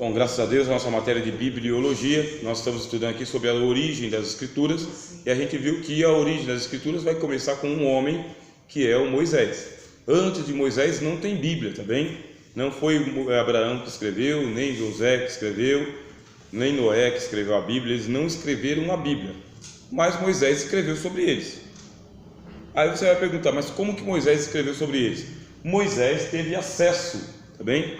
Bom, graças a Deus, nossa matéria de bibliologia, nós estamos estudando aqui sobre a origem das Escrituras, e a gente viu que a origem das Escrituras vai começar com um homem que é o Moisés. Antes de Moisés não tem Bíblia, tá bem? Não foi Abraão que escreveu, nem José que escreveu, nem Noé que escreveu a Bíblia, eles não escreveram a Bíblia, mas Moisés escreveu sobre eles. Aí você vai perguntar, mas como que Moisés escreveu sobre eles? Moisés teve acesso, tá bem,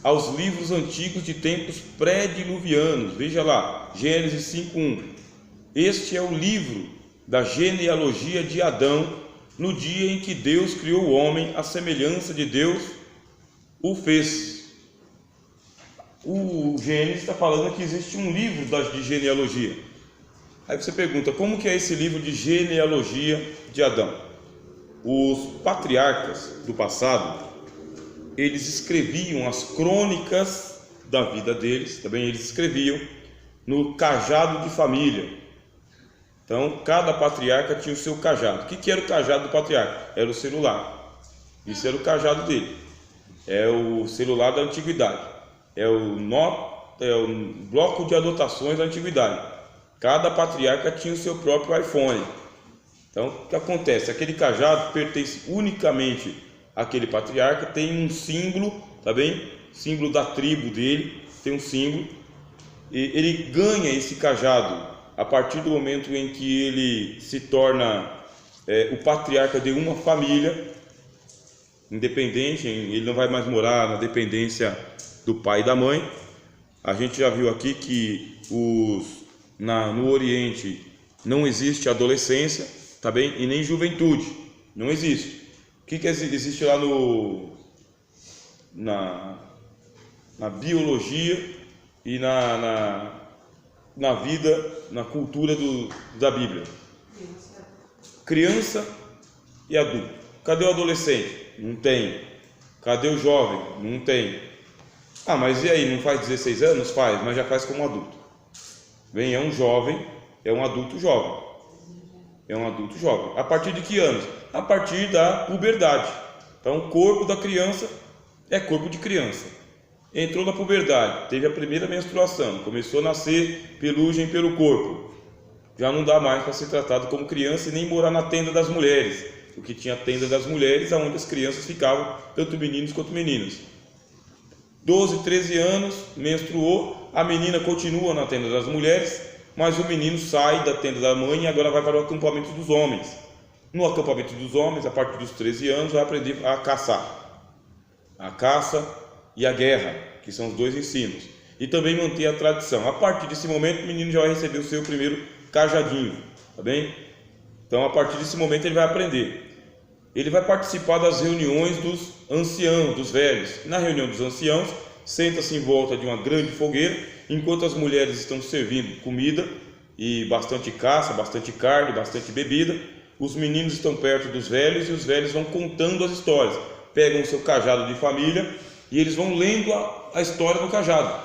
aos livros antigos de tempos pré-diluvianos. Veja lá, Gênesis 5:1. Este é o livro da genealogia de Adão, no dia em que Deus criou o homem, à semelhança de Deus o fez. O Gênesis está falando que existe um livro de genealogia. Aí você pergunta, como que é esse livro de genealogia de Adão? Os patriarcas do passado, eles escreviam as crônicas da vida deles, também eles escreviam no cajado de família. Então, cada patriarca tinha o seu cajado. O que era o cajado do patriarca? Era o celular. Isso era o cajado dele. É o celular da antiguidade. É o bloco de anotações da antiguidade. Cada patriarca tinha o seu próprio iPhone. Então, o que acontece? Aquele cajado pertence unicamente àquele patriarca, tem um símbolo, tá bem? Símbolo da tribo dele, tem um símbolo. E ele ganha esse cajado a partir do momento em que ele se torna o patriarca de uma família independente. Ele não vai mais morar na dependência do pai e da mãe. A gente já viu aqui que no Oriente não existe adolescência, tá bem? E nem juventude, não existe. O que existe lá na biologia e na vida, na cultura da Bíblia? Criança e adulto. Cadê o adolescente? Não tem. Cadê o jovem? Não tem. Ah, mas e aí, não faz 16 anos? Faz, mas já faz como adulto. Bem, é um jovem, é um adulto jovem. É um adulto jovem. A partir de que anos? A partir da puberdade. Então, o corpo da criança é corpo de criança. Entrou na puberdade, teve a primeira menstruação, começou a nascer pelugem pelo corpo. Já não dá mais para ser tratado como criança e nem morar na tenda das mulheres. Porque tinha a tenda das mulheres, onde as crianças ficavam, tanto meninos quanto meninas. 12, 13 anos, menstruou, a menina continua na tenda das mulheres, mas o menino sai da tenda da mãe e agora vai para o acampamento dos homens. No acampamento dos homens, a partir dos 13 anos, vai aprender a caçar. A caça e a guerra, que são os dois ensinos. E também manter a tradição. A partir desse momento, o menino já vai receber o seu primeiro cajadinho, tá bem? Então, a partir desse momento, ele vai aprender. Ele vai participar das reuniões dos anciãos, dos velhos. Na reunião dos anciãos, senta-se em volta de uma grande fogueira, enquanto as mulheres estão servindo comida e bastante caça, bastante carne, bastante bebida. Os meninos estão perto dos velhos e os velhos vão contando as histórias. Pegam o seu cajado de família e eles vão lendo a história do cajado.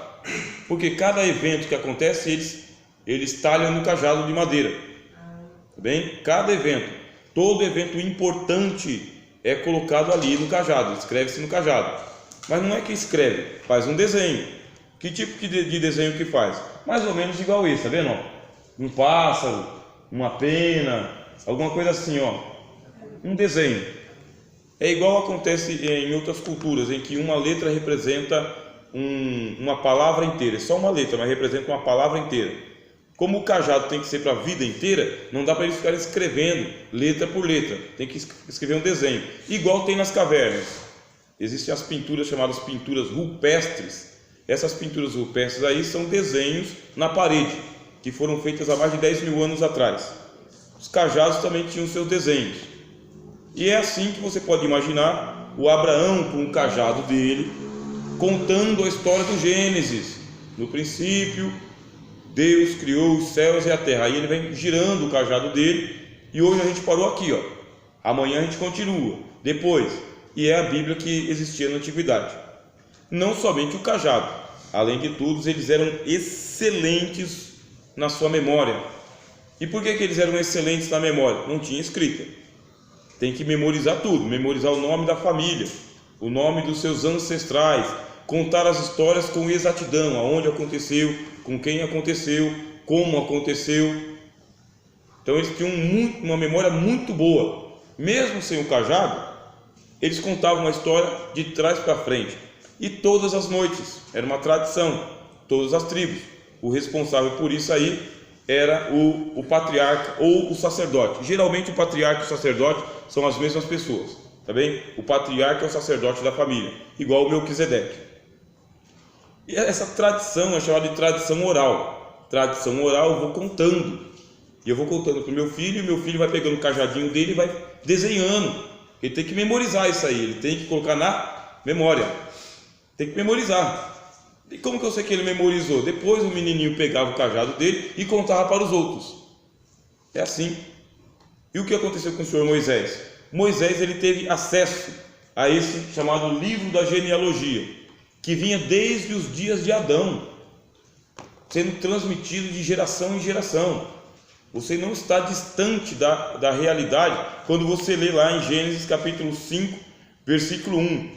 Porque cada evento que acontece, eles talham no cajado de madeira. Tá bem? Cada evento, todo evento importante é colocado ali no cajado, escreve-se no cajado. Mas não é que escreve, faz um desenho. Que tipo de desenho que faz? Mais ou menos igual esse, tá vendo? Um pássaro, uma pena, alguma coisa assim, ó. Um desenho. É igual acontece em outras culturas, em que uma letra representa uma palavra inteira. É só uma letra, mas representa uma palavra inteira. Como o cajado tem que ser para a vida inteira, não dá para eles ficarem escrevendo letra por letra. Tem que escrever um desenho. Igual tem nas cavernas. Existem as pinturas chamadas pinturas rupestres. Essas pinturas rupestres aí são desenhos na parede, que foram feitas há mais de 10 mil anos atrás. Os cajados também tinham seus desenhos. E é assim que você pode imaginar o Abraão com o cajado dele, contando a história do Gênesis. No princípio, Deus criou os céus e a terra. Aí ele vem girando o cajado dele. E hoje a gente parou aqui, ó. Amanhã a gente continua. Depois. E é a Bíblia que existia na antiguidade. Não somente o cajado. Além de tudo, eles eram excelentes na sua memória. E por que eles eram excelentes na memória? Não tinha escrita. Tem que memorizar tudo. Memorizar o nome da família, o nome dos seus ancestrais, contar as histórias com exatidão, aonde aconteceu, com quem aconteceu, como aconteceu. Então eles tinham uma memória muito boa. Mesmo sem o cajado, eles contavam uma história de trás para frente. E todas as noites, era uma tradição, todas as tribos. O responsável por isso aí era o patriarca ou o sacerdote. Geralmente o patriarca e o sacerdote são as mesmas pessoas, tá bem? O patriarca é o sacerdote da família, igual o Melquisedeque. E essa tradição é chamada de tradição oral. Tradição oral eu vou contando. E eu vou contando para o meu filho, e meu filho vai pegando o cajadinho dele e vai desenhando. Ele tem que memorizar isso aí, ele tem que colocar na memória. Tem que memorizar. E como que eu sei que ele memorizou? Depois o menininho pegava o cajado dele e contava para os outros. É assim. E o que aconteceu com o senhor Moisés? Moisés ele teve acesso a esse chamado livro da genealogia, que vinha desde os dias de Adão, sendo transmitido de geração em geração. Você não está distante da realidade quando você lê lá em Gênesis capítulo 5, versículo 1.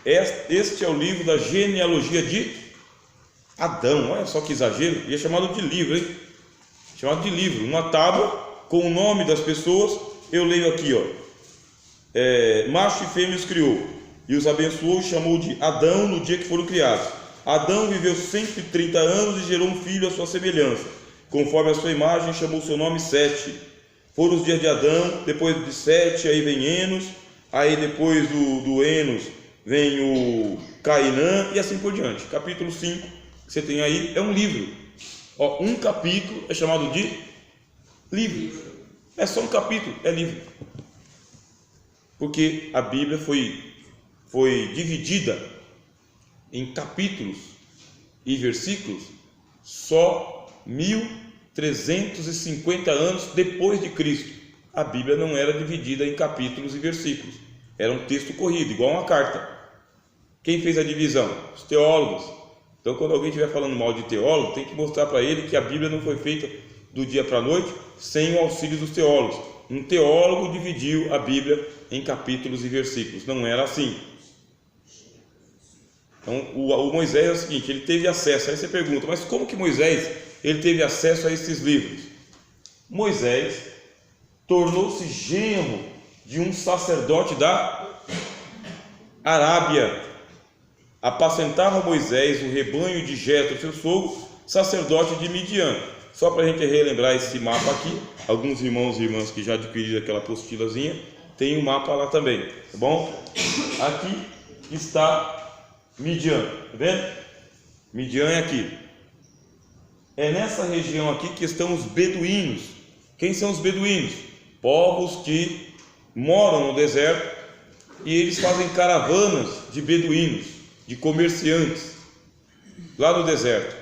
Este é o livro da genealogia de Adão. Olha só que exagero, e é chamado de livro, hein? Chamado de livro, uma tábua com o nome das pessoas. Eu leio aqui, ó. Macho e fêmea os criou, e os abençoou e chamou de Adão no dia que foram criados. Adão viveu 130 anos e gerou um filho à sua semelhança, conforme a sua imagem, chamou seu nome Sete. Foram os dias de Adão, depois de Sete, aí vem Enos, aí depois do Enos vem o Cainã, e assim por diante. Capítulo 5, que você tem aí, é um livro. Ó, um capítulo é chamado de livro. É só um capítulo, é livro. Porque a Bíblia foi dividida em capítulos e versículos só 1350 anos depois de Cristo. A Bíblia não era dividida em capítulos e versículos, era um texto corrido, igual uma carta. Quem fez a divisão? Os teólogos. Então quando alguém estiver falando mal de teólogo, tem que mostrar para ele que a Bíblia não foi feita do dia para a noite sem o auxílio dos teólogos. Um teólogo dividiu a Bíblia em capítulos e versículos, não era assim. Então o Moisés é o seguinte, ele teve acesso. Aí você pergunta, mas como que Moisés ele teve acesso a esses livros? Moisés tornou-se genro de um sacerdote da Arábia. Apacentava Moisés o rebanho de Jetro, seu sogro, sacerdote de Midian. Só para a gente relembrar esse mapa aqui, alguns irmãos e irmãs que já adquiriram aquela apostilazinha, tem um mapa lá também, tá bom? Aqui está Midian, tá vendo? Midian é aqui. É nessa região aqui que estão os beduínos. Quem são os beduínos? Povos que moram no deserto e eles fazem caravanas de beduínos, de comerciantes, lá no deserto.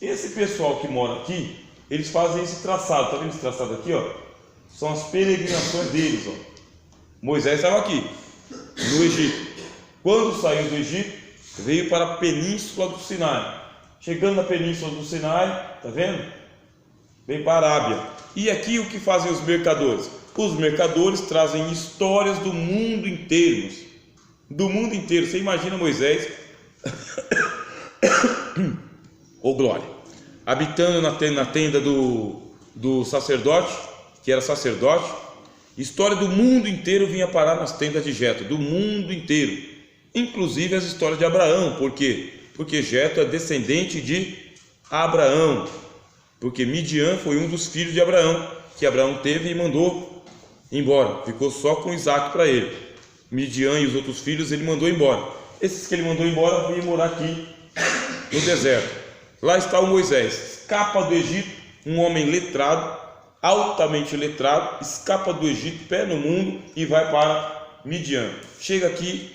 Esse pessoal que mora aqui, eles fazem esse traçado, tá vendo esse traçado aqui, ó? São as peregrinações deles, ó. Moisés estava aqui, no Egito. Quando saiu do Egito, veio para a península do Sinai. Chegando na península do Sinai, tá vendo? Vem para a Arábia. E aqui o que fazem os mercadores? Os mercadores trazem histórias do mundo inteiro. Do mundo inteiro. Você imagina Moisés, ô glória, habitando na tenda do sacerdote, que era sacerdote. História do mundo inteiro vinha parar nas tendas de Jetro, do mundo inteiro, inclusive as histórias de Abraão. Por quê? Porque Jetro é descendente de Abraão, porque Midian foi um dos filhos de Abraão, que Abraão teve e mandou embora, ficou só com Isaac para ele. Midian e os outros filhos ele mandou embora. Esses que ele mandou embora veio morar aqui no deserto. Lá está o Moisés, escapa do Egito, um homem letrado, altamente letrado, escapa do Egito, pé no mundo, e vai para Midian. Chega aqui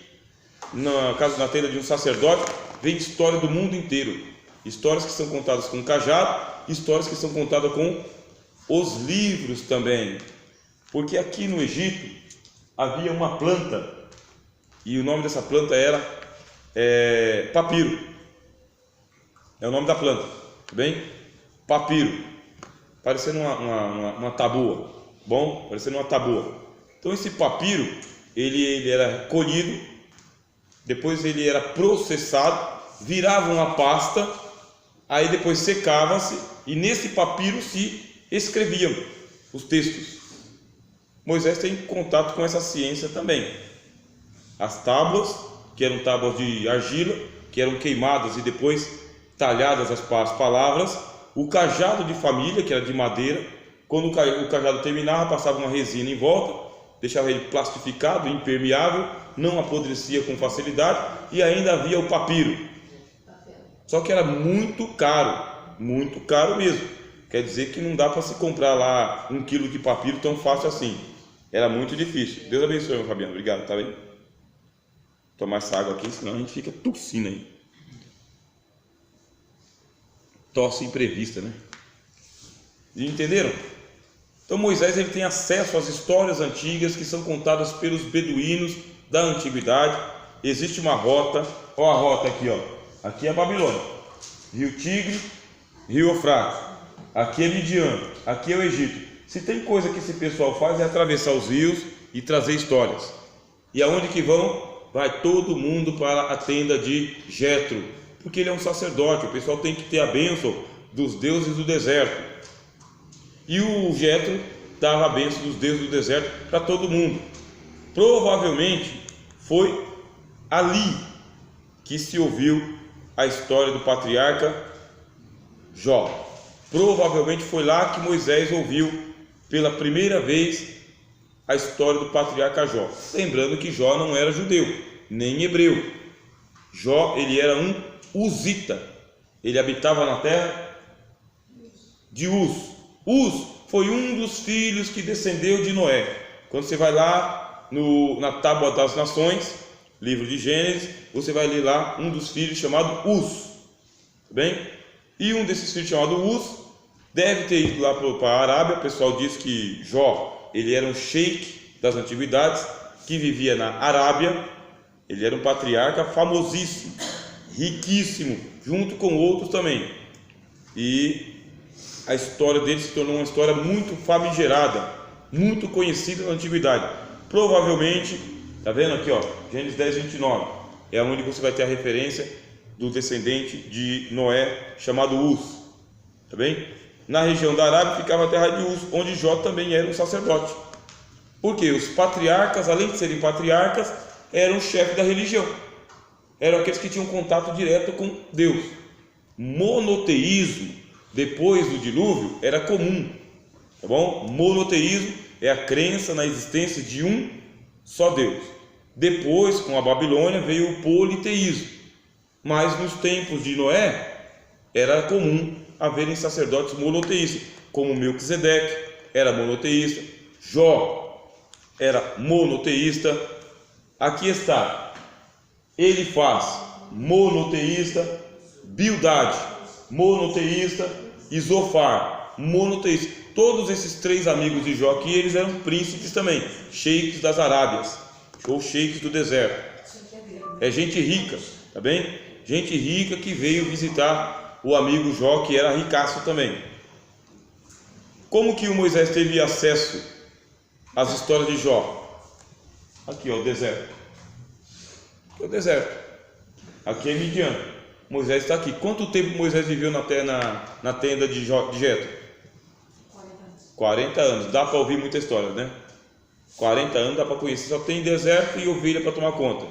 na tenda de um sacerdote, vem história do mundo inteiro, histórias que são contadas com cajado, histórias que são contadas com os livros também, porque aqui no Egito havia uma planta, e o nome dessa planta era papiro. É o nome da planta, tá bem? Papiro, parecendo uma tabua, bom? Parecendo uma tabua. Então esse papiro, ele era colhido depois ele era processado, virava uma pasta, aí depois secava-se, e nesse papiro se escreviam os textos. Moisés tem contato com essa ciência também. As tábuas, que eram tábuas de argila, que eram queimadas e depois talhadas as palavras, o cajado de família, que era de madeira, quando o cajado terminava, passava uma resina em volta, deixava ele plastificado, impermeável, não apodrecia com facilidade, e ainda havia o papiro. Só que era muito caro mesmo. Quer dizer que não dá para se comprar lá 1 quilo de papiro tão fácil assim. Era muito difícil. Deus abençoe, meu Fabiano. Obrigado, tá bem? Tomar essa água aqui, senão a gente fica tossindo aí. Tosse imprevista, né? E entenderam? Então Moisés ele tem acesso às histórias antigas que são contadas pelos beduínos da antiguidade. Existe uma rota, ó a rota aqui, ó. Aqui é a Babilônia, Rio Tigre, Rio Eufrates. Aqui é Midian, aqui é o Egito. Se tem coisa que esse pessoal faz é atravessar os rios e trazer histórias. E aonde que vão? Vai todo mundo para a tenda de Jetro, porque ele é um sacerdote. O pessoal tem que ter a bênção dos deuses do deserto. E o Jetro dava a bênção dos deuses do deserto para todo mundo. Provavelmente foi ali que se ouviu a história do patriarca Jó. Provavelmente foi lá que Moisés ouviu pela primeira vez a história do patriarca Jó. Lembrando que Jó não era judeu, nem hebreu. Jó, ele era um uzita. Ele habitava na terra de Uz. Uz foi um dos filhos que descendeu de Noé. Quando você vai lá na Tábua das Nações, livro de Gênesis, você vai ler lá um dos filhos chamado Uz. Tá bem? E um desses filhos chamado Uz deve ter ido lá para a Arábia. O pessoal diz que Jó, ele era um sheik das antiguidades, que vivia na Arábia. Ele era um patriarca famosíssimo, riquíssimo, junto com outros também. E a história dele se tornou uma história muito famigerada, muito conhecida na antiguidade. Provavelmente, tá vendo aqui, ó, Gênesis 10, 29, é onde você vai ter a referência do descendente de Noé, chamado Uz, tá bem? Na região da Arábia ficava a terra de Uz, onde Jó também era um sacerdote. Porque os patriarcas, além de serem patriarcas, eram o chefe da religião. Eram aqueles que tinham contato direto com Deus. Monoteísmo, depois do dilúvio, era comum, tá bom? Monoteísmo é a crença na existência de um só Deus. Depois, com a Babilônia, veio o politeísmo. Mas nos tempos de Noé, era comum haverem sacerdotes monoteístas, como Melquisedeque era monoteísta, Jó era monoteísta. Aqui está Elifaz, monoteísta, Bildade, monoteísta, e Zofar, monoteísta. Todos esses três amigos de Jó aqui, eles eram príncipes também, sheiks das Arábias, ou sheiks do deserto. É gente rica, tá bem? Gente rica que veio visitar o amigo Jó, que era ricaço também. Como que o Moisés teve acesso às histórias de Jó? Aqui, ó, o deserto. Aqui é o deserto. Aqui é Midian. Moisés está aqui. Quanto tempo Moisés viveu na tenda de Jetro? 40 anos. Dá para ouvir muita história, né? 40 anos dá para conhecer. Só tem deserto e ovelha para tomar conta.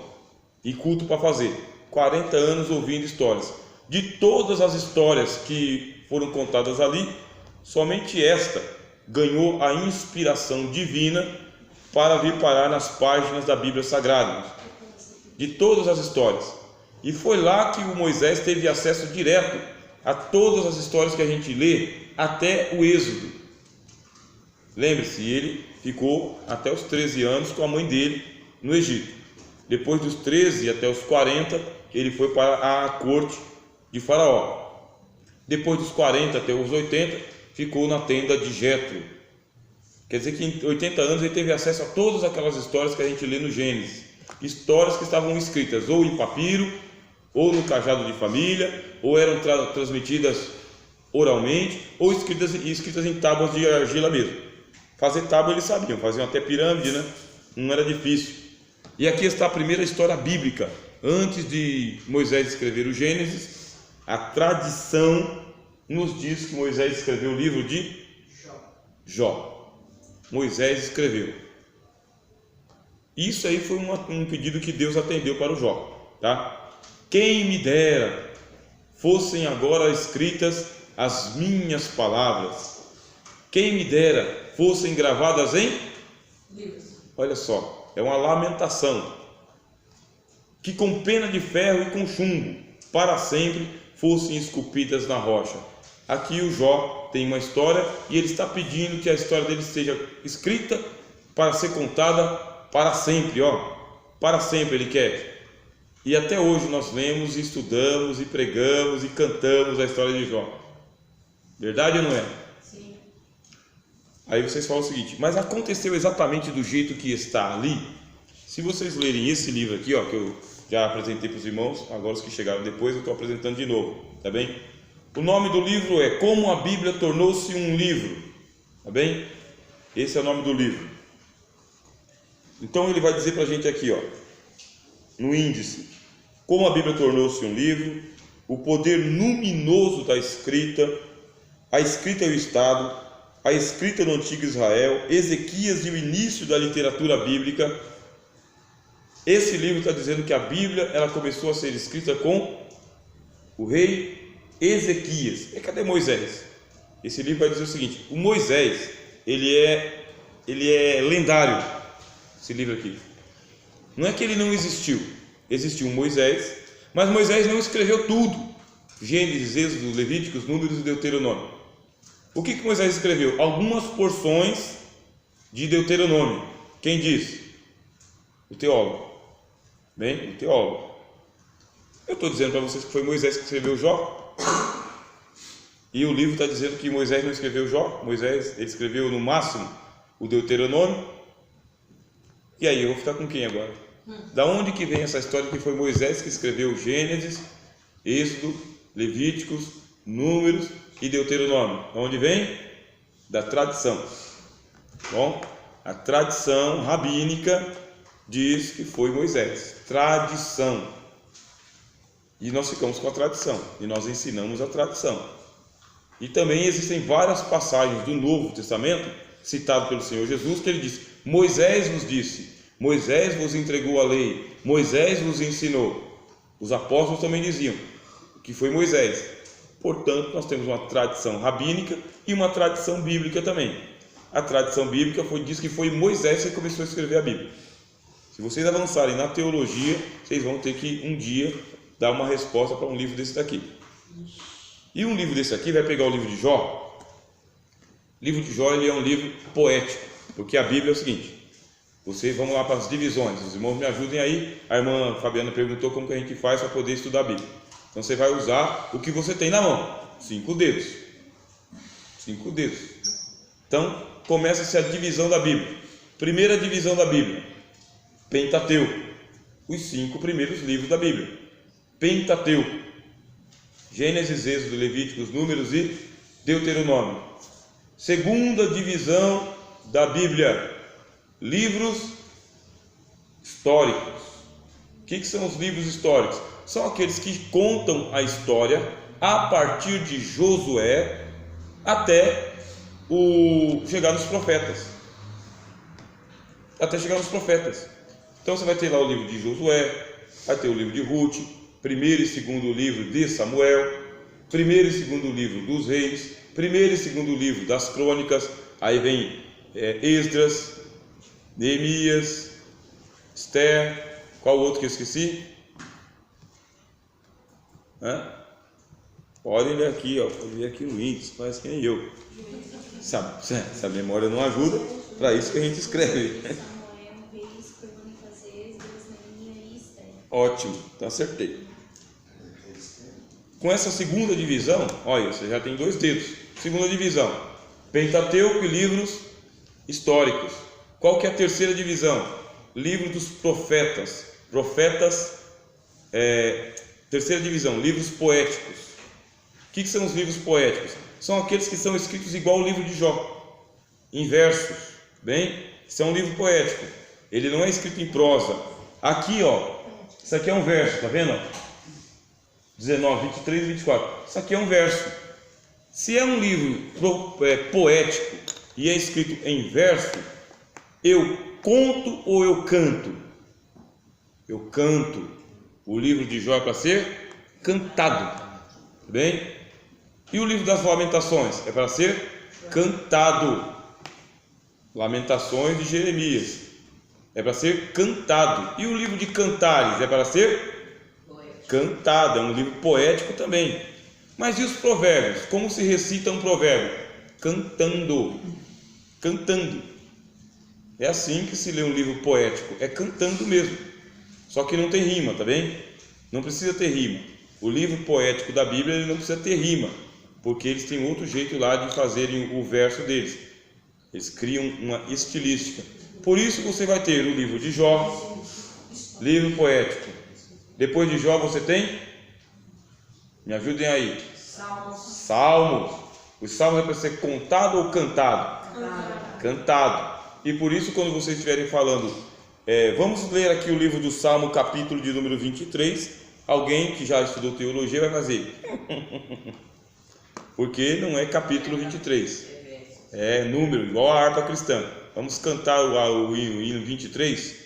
E culto para fazer. 40 anos ouvindo histórias. De todas as histórias que foram contadas ali, somente esta ganhou a inspiração divina para vir parar nas páginas da Bíblia Sagrada. De todas as histórias. E foi lá que o Moisés teve acesso direto a todas as histórias que a gente lê, até o Êxodo. Lembre-se, ele ficou até os 13 anos com a mãe dele no Egito. Depois dos 13 até os 40, ele foi para a corte de Faraó. Depois dos 40 até os 80, ficou na tenda de Jetro. Quer dizer que em 80 anos ele teve acesso a todas aquelas histórias que a gente lê no Gênesis. Histórias que estavam escritas ou em papiro, ou no cajado de família, ou eram transmitidas oralmente, ou escritas em tábuas de argila mesmo. Fazer tábua eles sabiam, faziam até pirâmide, né? Não era difícil. E aqui está a primeira história bíblica antes de Moisés escrever o Gênesis, a tradição nos diz que Moisés escreveu o livro de Jó. Moisés escreveu. Isso aí foi um pedido que Deus atendeu para o Jó, tá? Quem me dera fossem agora escritas as minhas palavras. Quem me dera fossem gravadas em livros. Olha só, é uma lamentação. Que com pena de ferro e com chumbo, para sempre fossem esculpidas na rocha. Aqui o Jó tem uma história e ele está pedindo que a história dele seja escrita para ser contada para sempre, para sempre ele quer. E até hoje nós lemos, estudamos e pregamos e cantamos a história de Jó. Verdade ou não é? Sim. Aí vocês falam o seguinte: mas aconteceu exatamente do jeito que está ali? Se vocês lerem esse livro aqui, que eu já apresentei para os irmãos, agora os que chegaram depois eu estou apresentando de novo, tá bem? O nome do livro é Como a Bíblia Tornou-se um Livro, tá bem? Esse é o nome do livro. Então ele vai dizer para a gente aqui, no índice, como a Bíblia tornou-se um livro, o poder luminoso da escrita, a escrita e o Estado, a escrita no Antigo Israel, Ezequias e o início da literatura bíblica. Esse livro está dizendo que a Bíblia ela começou a ser escrita com o rei Ezequias. E cadê Moisés? Esse livro vai dizer o seguinte: o Moisés, ele é lendário. Esse livro aqui. Não é que ele não existiu. Existiu Moisés, mas Moisés não escreveu tudo. Gênesis, Êxodo, Levíticos, Números e Deuteronômio. O que Moisés escreveu? Algumas porções de Deuteronômio. Quem diz? O teólogo. Bem, o teólogo. Eu estou dizendo para vocês que foi Moisés que escreveu Jó. E o livro está dizendo que Moisés não escreveu Jó. Moisés, ele escreveu no máximo o Deuteronômio. E aí, eu vou ficar com quem agora? Da onde que vem essa história que foi Moisés que escreveu Gênesis, Êxodo, Levíticos, Números e Deuteronômio? Da onde vem? Da tradição. Bom, a tradição rabínica diz que foi Moisés. Tradição. E nós ficamos com a tradição. E nós ensinamos a tradição. E também existem várias passagens do Novo Testamento, citado pelo Senhor Jesus, que ele diz: Moisés vos disse, Moisés vos entregou a lei, Moisés vos ensinou. Os apóstolos também diziam que foi Moisés. Portanto, nós temos uma tradição rabínica e uma tradição bíblica também. A tradição bíblica diz que foi Moisés que começou a escrever a Bíblia. Se vocês avançarem na teologia, vocês vão ter que um dia dar uma resposta para um livro desse daqui. E um livro desse aqui vai pegar o livro de Jó. O livro de Jó ele é um livro poético, porque a Bíblia é o seguinte. Vocês vão lá para as divisões, os irmãos me ajudem aí. A irmã Fabiana perguntou como que a gente faz para poder estudar a Bíblia. Então você vai usar o que você tem na mão, 5 dedos. 5 dedos. Então começa-se a divisão da Bíblia. Primeira divisão da Bíblia, Pentateuco, os 5 primeiros livros da Bíblia. Pentateuco, Gênesis, Êxodo, Levíticos, Números e Deuteronômio. Segunda divisão da Bíblia, livros históricos. O que são os livros históricos? São aqueles que contam a história a partir de Josué até chegar nos profetas. Até chegar nos profetas. Então você vai ter lá o livro de Josué, vai ter o livro de Ruth, primeiro e segundo livro de Samuel, primeiro e segundo livro dos reis, primeiro e segundo livro das crônicas, aí vem Esdras, Neemias, Esther, qual outro que eu esqueci? Podem ler aqui, pode ler aqui no índice, faz que nem eu. Se a memória não ajuda, para isso que a gente escreve. Ótimo, então acertei. Com essa segunda divisão, olha, você já tem 2 dedos. Segunda divisão, Pentateuco e livros históricos. Qual que é a terceira divisão? Livro dos profetas. Terceira divisão, livros poéticos. O que são os livros poéticos? São aqueles que são escritos igual ao livro de Jó, em versos. Bem, isso é um livro poético. Ele não é escrito em prosa. Aqui, Isso aqui é um verso, tá vendo? 19, 23 e 24. Isso aqui é um verso. Se é um livro poético e é escrito em verso, eu conto ou eu canto? Eu canto. O livro de Jó é para ser cantado, tá bem? E o livro das Lamentações é para ser cantado. Lamentações de Jeremias é para ser cantado. E o livro de Cantares é para ser cantado. É um livro poético também. Mas e os provérbios? Como se recita um provérbio? Cantando. Cantando. É assim que se lê um livro poético, é cantando mesmo. Só que não tem rima, tá bem? Não precisa ter rima. O livro poético da Bíblia ele não precisa ter rima, porque eles têm outro jeito lá de fazerem o verso deles. Eles criam uma estilística. Por isso você vai ter o livro de Jó, livro poético. Depois de Jó você tem? Me ajudem aí. Salmos. Os salmos é para ser contado ou cantado? Cantado. E por isso quando vocês estiverem falando, vamos ler aqui o livro do Salmo, capítulo de número 23, alguém que já estudou teologia vai fazer porque não é capítulo 23, é número, igual a harpa cristã. Vamos cantar o hino 23,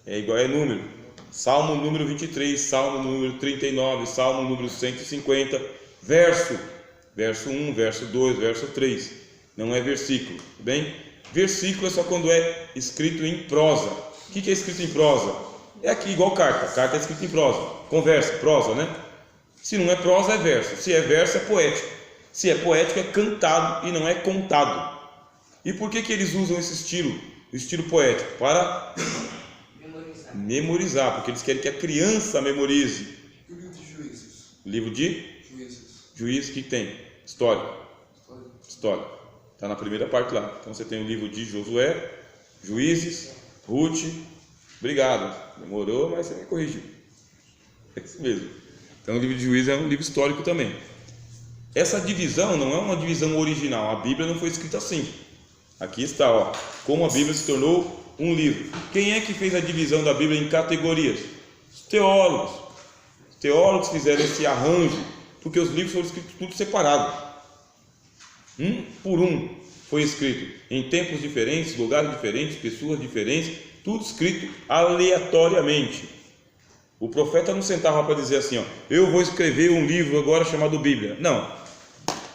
é igual, é número. Salmo número 23, Salmo número 39, Salmo número 150, verso 1, verso 2, verso 3, não é versículo, bem? Versículo é só quando é escrito em prosa. O que é escrito em prosa? É aqui igual carta. Carta é escrita em prosa. Conversa, prosa, né? Se não é prosa, é verso. Se é verso, é poético. Se é poético, é cantado e não é contado. E por que eles usam esse estilo? O estilo poético? Para memorizar. Porque eles querem que a criança memorize. E o livro de Juízes? Livro de? Juízes, o que tem? História. Está na primeira parte lá. Então você tem o livro de Josué, Juízes, Ruth. Obrigado. Demorou, mas você me corrigiu. É isso mesmo. Então o livro de Juízes é um livro histórico também. Essa divisão não é uma divisão original. A Bíblia não foi escrita assim. Aqui está, ó, como a Bíblia se tornou um livro. Quem é que fez a divisão da Bíblia em categorias? Os teólogos. Os teólogos fizeram esse arranjo, porque os livros foram escritos tudo separado. Um por um foi escrito em tempos diferentes, lugares diferentes, pessoas diferentes, tudo escrito aleatoriamente. O profeta não sentava para dizer assim, ó, eu vou escrever um livro agora chamado Bíblia. Não,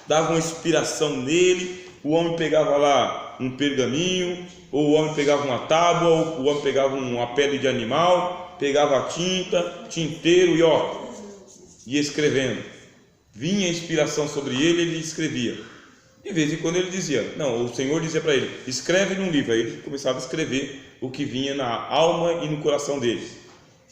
dava uma inspiração nele, o homem pegava lá um pergaminho, ou o homem pegava uma tábua, ou o homem pegava uma pele de animal, pegava a tinta, tinteiro e ó, ia escrevendo. Vinha a inspiração sobre ele, ele escrevia. De vez em quando ele dizia, não, o Senhor dizia para ele, escreve num livro. Aí ele começava a escrever o que vinha na alma e no coração dele.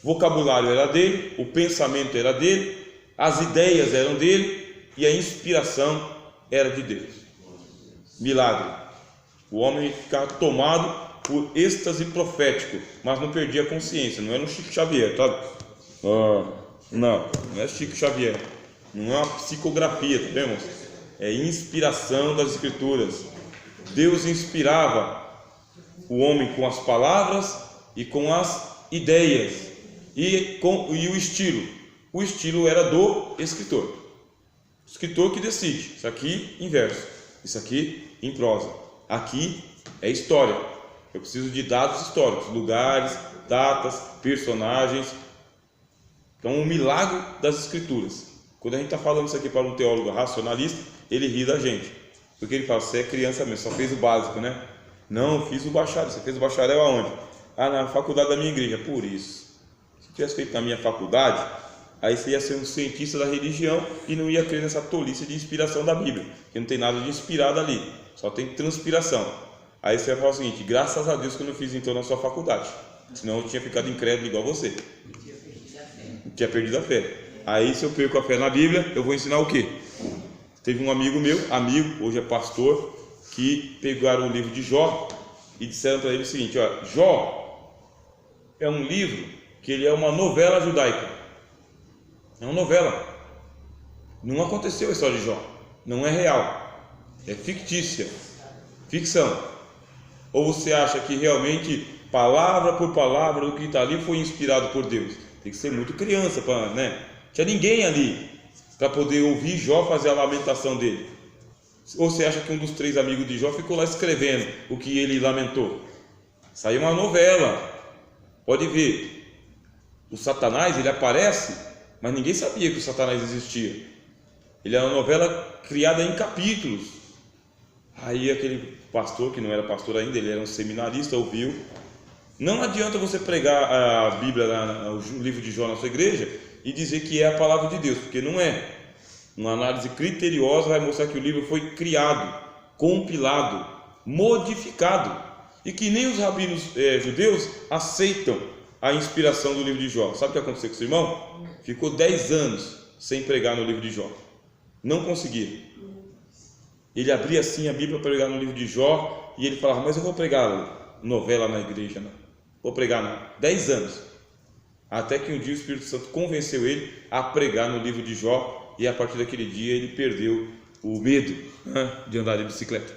O vocabulário era dele, o pensamento era dele, as ideias eram dele e a inspiração era de Deus. Milagre. O homem ficava tomado por êxtase profético, mas não perdia a consciência. Não era um Chico Xavier, tá? Não é Chico Xavier. Não é uma psicografia, tá vendo? É inspiração das Escrituras. Deus inspirava o homem com as palavras e com as ideias e o estilo. O estilo era do escritor. O escritor que decide. Isso aqui em verso, isso aqui em prosa. Aqui é história. Eu preciso de dados históricos, lugares, datas, personagens. Então, o milagre das Escrituras. Quando a gente está falando isso aqui para um teólogo racionalista, ele ri da gente, porque ele fala, você é criança mesmo, só fez o básico, né? Não, fiz o bacharel. Você fez o bacharel aonde? Na faculdade da minha igreja. Por isso, se tivesse feito na minha faculdade, aí você ia ser um cientista da religião e não ia crer nessa tolice de inspiração da Bíblia, que não tem nada de inspirado ali, só tem transpiração. Aí você vai falar o seguinte, graças a Deus que eu não fiz então na sua faculdade, senão eu tinha ficado incrédulo igual você, tinha perdido a fé. Aí se eu perco a fé na Bíblia, eu vou ensinar o quê? Teve um amigo meu, hoje é pastor, que pegaram o livro de Jó e disseram para ele o seguinte, ó, Jó é um livro que ele é uma novela judaica. É uma novela. Não aconteceu a história de Jó. Não é real. É fictícia. Ficção. Ou você acha que realmente, palavra por palavra, o que está ali foi inspirado por Deus? Tem que ser muito criança para, né? Tinha ninguém ali para poder ouvir Jó fazer a lamentação dele. Ou você acha que um dos 3 amigos de Jó ficou lá escrevendo o que ele lamentou? Saiu uma novela. Pode ver. O Satanás, ele aparece, mas ninguém sabia que o Satanás existia. Ele era uma novela criada em capítulos. Aí aquele pastor, que não era pastor ainda, ele era um seminarista, ouviu. Não adianta você pregar a Bíblia, o livro de Jó na sua igreja e dizer que é a palavra de Deus, porque não é. Uma análise criteriosa vai mostrar que o livro foi criado, compilado, modificado, e que nem os rabinos judeus aceitam a inspiração do livro de Jó. Sabe o que aconteceu com esse irmão? Ficou 10 anos sem pregar no livro de Jó. Não conseguia. Ele abria assim a Bíblia para pregar no livro de Jó e ele falava, mas eu vou pregar novela na igreja, não. Vou pregar não. 10 anos. Até que um dia o Espírito Santo convenceu ele a pregar no livro de Jó e a partir daquele dia ele perdeu o medo, né, de andar de bicicleta.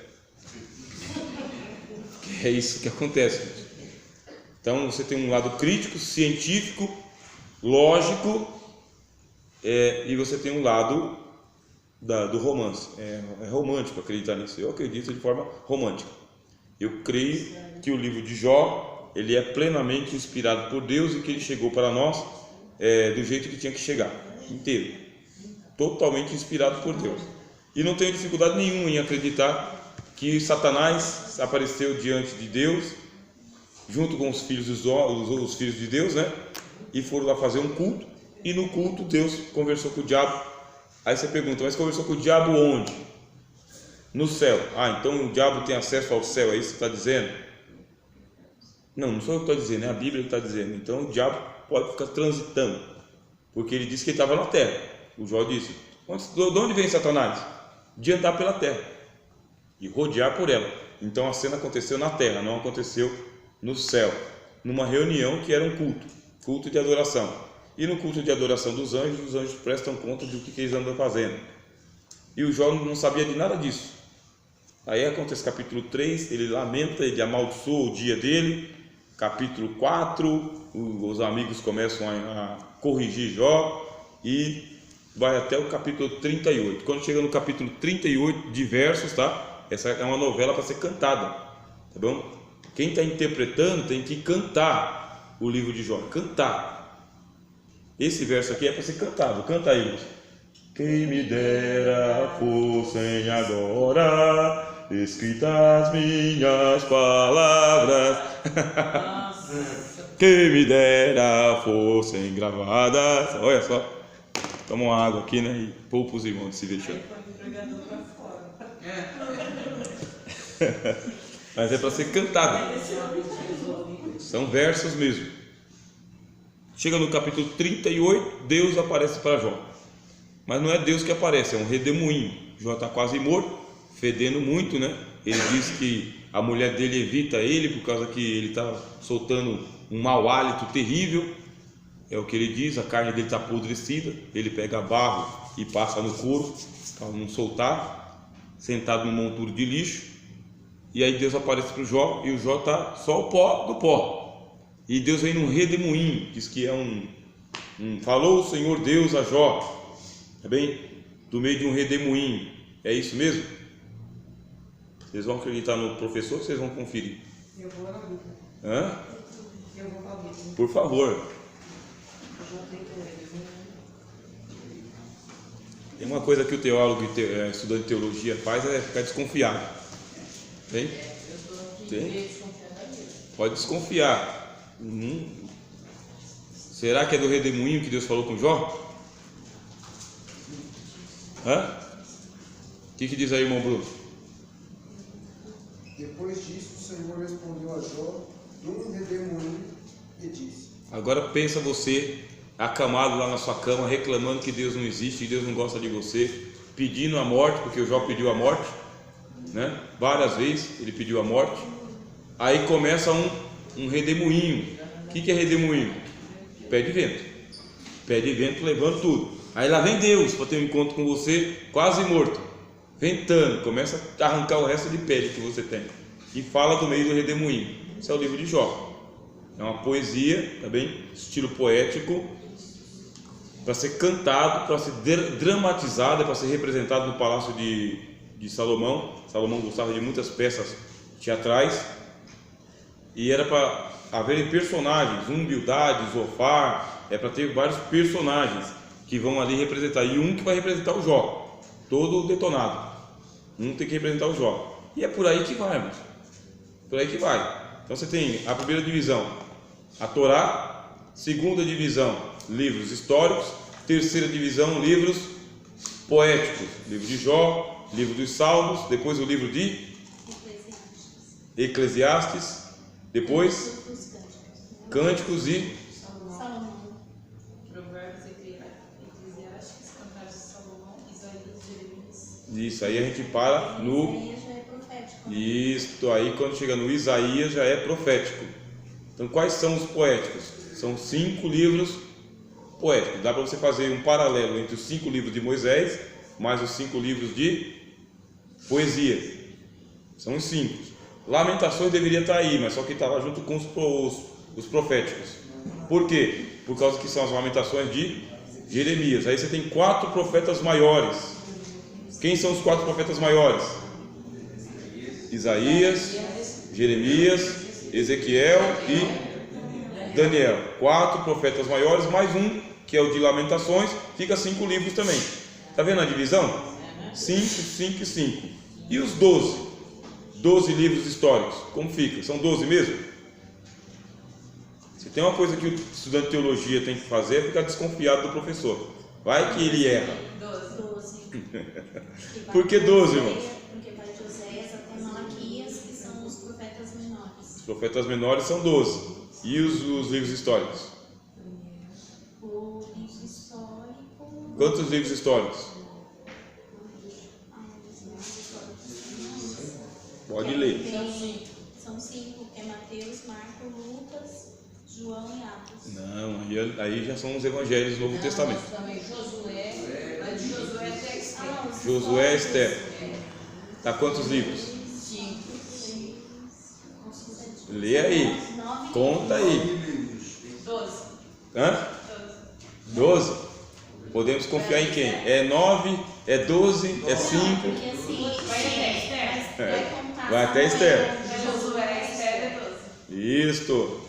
É isso que acontece. Então você tem um lado crítico, científico, lógico, e você tem um lado do romance. É romântico acreditar nisso. Eu acredito de forma romântica. Eu creio que o livro de Jó, ele é plenamente inspirado por Deus e que ele chegou para nós do jeito que tinha que chegar, inteiro, totalmente inspirado por Deus. E não tenho dificuldade nenhuma em acreditar que Satanás apareceu diante de Deus, junto com os filhos de Deus, né? E foram lá fazer um culto, e no culto Deus conversou com o diabo. Aí você pergunta, mas conversou com o diabo onde? No céu. Ah, então o diabo tem acesso ao céu, é isso que você está dizendo? Não sou eu que estou dizendo, é a Bíblia que está dizendo. Então o diabo pode ficar transitando, porque ele disse que ele estava na terra. O Jó disse, de onde vem Satanás? De andar pela terra e rodear por ela. Então a cena aconteceu na terra, não aconteceu no céu, numa reunião que era um culto de adoração. E no culto de adoração dos anjos, os anjos prestam conta do que eles andam fazendo. E o Jó não sabia de nada disso. Aí acontece capítulo 3, ele lamenta, ele amaldiçoa o dia dele. Capítulo 4, os amigos começam a corrigir Jó e vai até o capítulo 38. Quando chega no capítulo 38 de versos, tá? Essa é uma novela para ser cantada, tá bom? Quem está interpretando tem que cantar o livro de Jó, cantar. Esse verso aqui é para ser cantado, canta aí. Quem me dera fossem agora escritas minhas palavras. Quem me dera fossem gravadas. Olha só, toma uma água aqui, né? E poupa os irmãos de se vexame. Mas é para ser cantado. São versos mesmo. Chega no capítulo 38, Deus aparece para Jó. Mas não é Deus que aparece, é um redemoinho. Jó está quase morto, fedendo muito, né? Ele diz que a mulher dele evita ele por causa que ele está soltando um mau hálito terrível. É o que ele diz, a carne dele está apodrecida. Ele pega barro e passa no couro para não soltar, sentado num monturo de lixo. E aí Deus aparece para o Jó, e o Jó está só o pó do pó. E Deus vem num redemoinho, diz que é falou o Senhor Deus a Jó, é bem, do meio de um redemoinho. É isso mesmo? Vocês vão acreditar no professor ou vocês vão conferir? Eu vou na Bíblia. Hã? Eu vou na Bíblia. Por favor. Tem uma coisa que o teólogo estudante de teologia faz, é ficar desconfiado. Tem? Tem? Pode desconfiar. Será que é do redemoinho que Deus falou com Jó? Hã? O que diz aí, irmão Bruno? Depois disso, o Senhor respondeu a Jó num redemoinho e disse: Agora pensa você acamado lá na sua cama, reclamando que Deus não existe, que Deus não gosta de você, pedindo a morte, porque o Jó pediu a morte, né? Várias vezes ele pediu a morte. Aí começa um redemoinho. O que é redemoinho? Pé de vento. Pé de vento levando tudo. Aí lá vem Deus para ter um encontro com você, quase morto, ventando, começa a arrancar o resto de pele que você tem e fala do meio do redemoinho. Esse é o livro de Jó. É uma poesia, tá bem? Estilo poético, para ser cantado, para ser dramatizado, para ser representado no palácio de Salomão. Salomão gostava de muitas peças teatrais e era para haverem personagens, Bildad, Zofar, é para ter vários personagens que vão ali representar, e um que vai representar o Jó, todo detonado. Um tem que representar o Jó. E é por aí que vai, irmãos. Por aí que vai. Então você tem a primeira divisão, a Torá. Segunda divisão, livros históricos. Terceira divisão, livros poéticos. Livro de Jó, livro dos Salmos. Depois o livro de Eclesiastes. Depois Cânticos e Salomão. Provérbios, Eclesiastes, Cantares de Salomão, Isaías, Jeremias. isso. Aí a gente para no... Isaías já é profético. Isso, aí quando chega no Isaías já é profético. Então quais são os poéticos? São 5 livros poéticos. Dá para você fazer um paralelo entre os 5 livros de Moisés mais os 5 livros de poesia. São os 5. Lamentações deveria estar aí, mas só que estava junto com os proféticos. Por quê? Por causa que são as lamentações de Jeremias. Aí você tem 4 profetas maiores. Quem são os 4 profetas maiores? Isaías, Jeremias, Ezequiel e Daniel. 4 profetas maiores, mais um, que é o de Lamentações, fica 5 livros também. Está vendo a divisão? 5, 5 e 5. E os 12? 12 livros históricos, como fica? São 12 mesmo? Se tem uma coisa que o estudante de teologia tem que fazer é ficar desconfiado do professor. Vai que ele erra. 12. Por que 12, irmão? Porque vai de Oséias até Malaquias, que são os profetas menores. Os profetas menores são 12. E os livros históricos? O livro histórico. Quantos livros históricos? Pode ler. São 5, que é Mateus, Marcos, Lucas, João e Atos. Não, aí já são os evangelhos do Novo Testamento. Também Josué, mas de Josué até Esther. Josué, Esther. Tá quantos livros? 5. Lê aí. 9. Conta aí. 12. Hã? 12? Podemos confiar em quem? É 9? É 12? É 5? Porque assim, Vai até Esther. vai contar. Vai até Esther. Josué, Esther é 12. Isto.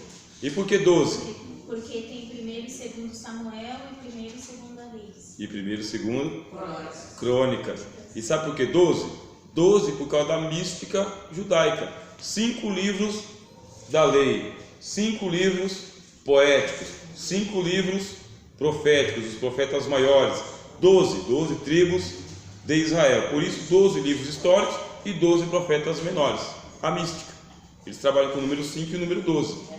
E por que 12? Porque tem 1º e 2º Samuel e 1º e 2º Reis. E 1º e 2º Crônicas. E sabe por que 12? 12 por causa da mística judaica. 5 livros da lei, 5 livros poéticos, 5 livros proféticos, os profetas maiores, 12 tribos de Israel. Por isso 12 livros históricos e 12 profetas menores. A mística. Eles trabalham com o número 5 e o número 12.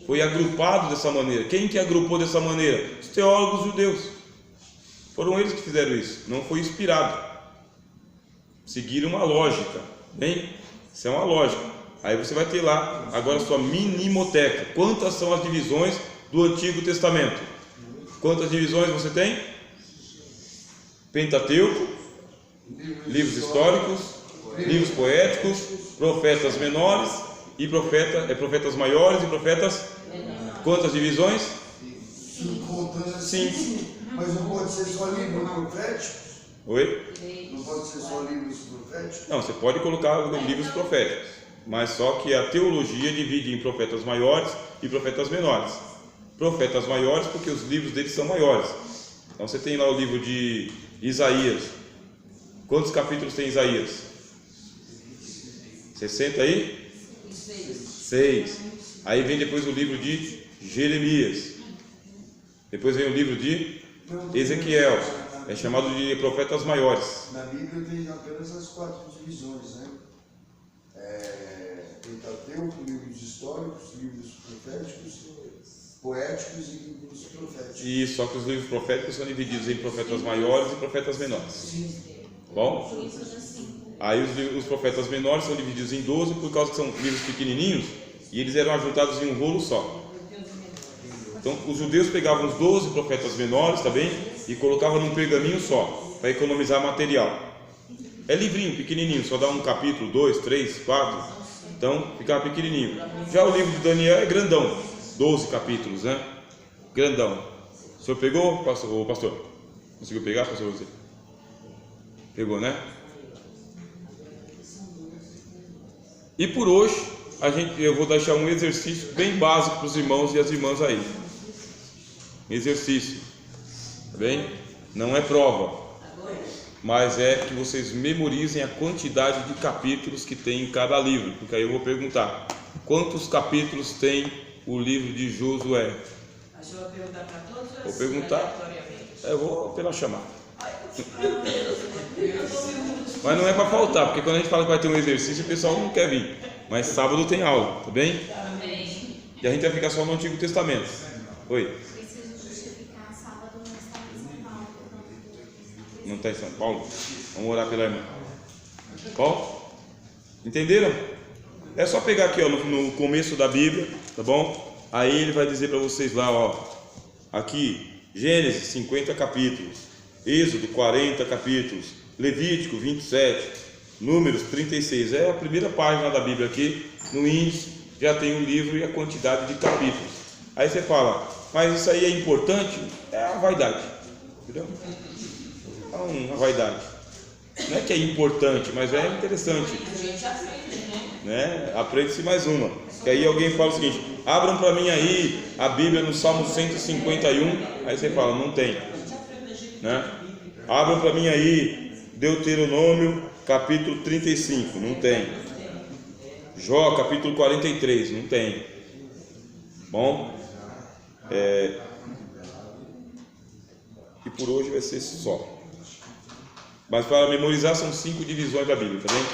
Foi agrupado dessa maneira. Quem que agrupou dessa maneira? Os teólogos judeus. Foram eles que fizeram isso. Não foi inspirado. Seguiram uma lógica. Bem? Isso é uma lógica. Aí você vai ter lá agora a sua minimoteca. Quantas são as divisões do Antigo Testamento? Quantas divisões você tem? Pentateuco, livros históricos, livros poéticos, profetas menores e profetas maiores e profetas. Quantas divisões? 5. Mas não pode ser só livros proféticos? Oi? Não pode ser só livros proféticos? Não, você pode colocar livros proféticos, mas só que a teologia divide em profetas maiores e profetas menores. Profetas maiores porque os livros deles são maiores. Então você tem lá o livro de Isaías. Quantos capítulos tem Isaías? 60 aí? 6. Aí vem depois o livro de Jeremias. Depois vem o livro de Ezequiel. É chamado de profetas maiores. Na Bíblia tem apenas as 4 divisões, né? Pentateuco, livros históricos, livros proféticos, poéticos e livros proféticos. Isso, só que os livros proféticos são divididos em profetas maiores e profetas menores. Bom? Aí os profetas menores são divididos em 12 por causa que são livros pequenininhos e eles eram ajuntados em um rolo só. Então os judeus pegavam os 12 profetas menores, tá bem? E colocavam num pergaminho só, para economizar material. É livrinho, pequenininho, só dá um capítulo, 2, 3, 4. Então ficava pequenininho. Já o livro de Daniel é grandão. 12 capítulos, né? Grandão. O senhor pegou, pastor? Conseguiu pegar, pastor? Você? Pegou, né? E por hoje, eu vou deixar um exercício bem básico para os irmãos e as irmãs aí. Exercício, tá bem? Não é prova, mas é que vocês memorizem a quantidade de capítulos que tem em cada livro, porque aí eu vou perguntar: quantos capítulos tem o livro de Josué? A senhora vai perguntar para todos? Vou perguntar. Eu vou pela chamada. Mas não é para faltar, porque quando a gente fala que vai ter um exercício, o pessoal não quer vir. Mas sábado tem aula, tá bem? E a gente vai ficar só no Antigo Testamento. Oi? Preciso justificar, sábado não está em São Paulo. Não está em São Paulo? Vamos orar pela irmã. Qual? Entenderam? É só pegar aqui, ó, no começo da Bíblia, tá bom? Aí ele vai dizer para vocês lá, ó, aqui, Gênesis 50 capítulos, Êxodo 40 capítulos, Levítico 27, Números 36. É a primeira página da Bíblia aqui, no índice, já tem o livro e a quantidade de capítulos. Aí você fala, mas isso aí é importante? É a vaidade, entendeu? É uma vaidade. Não é que é importante, mas é interessante. A gente aprende, né? Aprende-se mais uma. Que aí alguém fala o seguinte: abram para mim aí a Bíblia no Salmo 151. Aí você fala, não tem, né? Abram para mim aí Deuteronômio capítulo 35. Não tem. Jó capítulo 43. Não tem. Bom, e por hoje vai ser só. Mas para memorizar são 5 divisões da Bíblia, tá bem?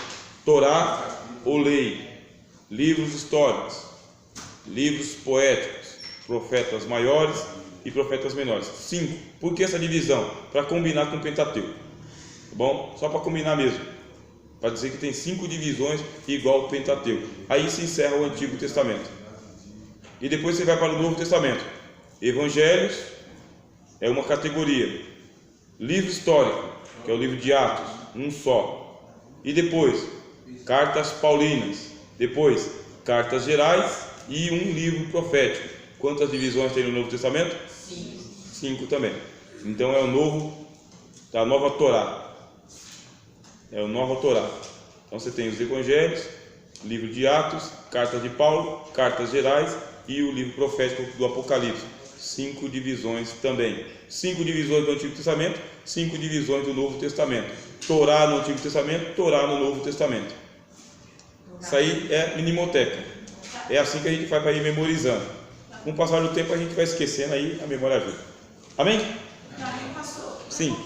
Torá ou lei, livros históricos, livros poéticos, profetas maiores e profetas menores. 5. Por que essa divisão? Para combinar com o Pentateuco, tá bom? Só para combinar mesmo, para dizer que tem 5 divisões igual ao Pentateuco. Aí se encerra o Antigo Testamento. E depois você vai para o Novo Testamento. Evangelhos é uma categoria. Livro histórico, que é o livro de Atos, um só. E depois, cartas paulinas. Depois, cartas gerais e um livro profético. Quantas divisões tem no Novo Testamento? 5 também. Então é a nova Torá. É a nova Torá. Então você tem os evangelhos, livro de Atos, cartas de Paulo, cartas gerais e o livro profético do Apocalipse. 5 divisões também. 5 divisões do Antigo Testamento, 5 divisões do Novo Testamento. Torá no Antigo Testamento, Torá no Novo Testamento. Isso aí é minimoteca. É assim que a gente faz para ir memorizando. Com o passar do tempo a gente vai esquecendo, aí a memória ajuda. Amém? Pastor, Sim.